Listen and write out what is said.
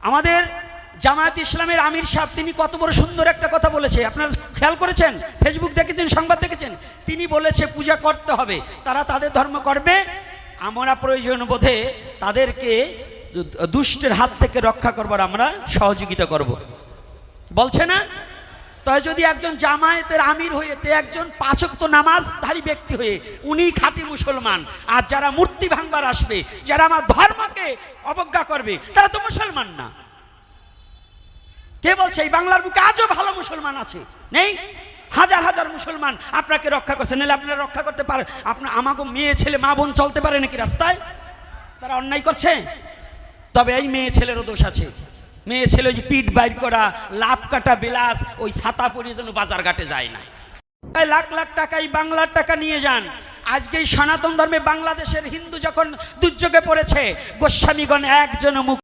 আমাদের জামায়াত ইসলামের আমির সাহেব তিনি কত বড় সুন্দর একটা কথা বলেছে, আপনারা খেয়াল করেছেন? ফেসবুক দেখেছেন, সংবাদ দেখেছেন? তিনি বলেছে পূজা করতে হবে, তারা তাদের ধর্ম করবে, আমরা প্রয়োজন বোধে তাদেরকে দুষ্টের হাত থেকে রক্ষা করবার আমরা সহযোগিতা করব, বলছে না? তাই যদি একজন জামায়াতের আমির হয়ে, একজন পাঁচ ওয়াক্ত নামাজধারী ব্যক্তি হয়ে উনি খাঁটি মুসলমান, আর যারা মূর্তি ভাঙবার আসবে, যারা আমার ধর্মকে অবজ্ঞা করবে, তারা তো মুসলমান না। কে বলছে? এই বাংলার বুকে আজও ভালো মুসলমান আছে, নেই? হাজার হাজার মুসলমান আপনাকে রক্ষা করছে, নাহলে আপনারা রক্ষা করতে পারে? আপনার আমাকে মেয়ে ছেলে মা বোন চলতে পারে নাকি রাস্তায়? তারা অন্যায় করছে। তবে এই মেয়ে ছেলেরও দোষ আছে। মেয়ে ছেলে ওই পিঠ বাইর করা, লাভ কাটা বিলাস, ওই ছাতা পরিয়ে যেন বাজার ঘাটে যায় না। লাখ লাখ টাকা এই বাংলার টাকা নিয়ে যান। আজকে এই সনাতন ধর্মে বাংলাদেশের হিন্দু যখন দুর্যোগে পড়েছে, গোস্বামীগণ একজন মুখ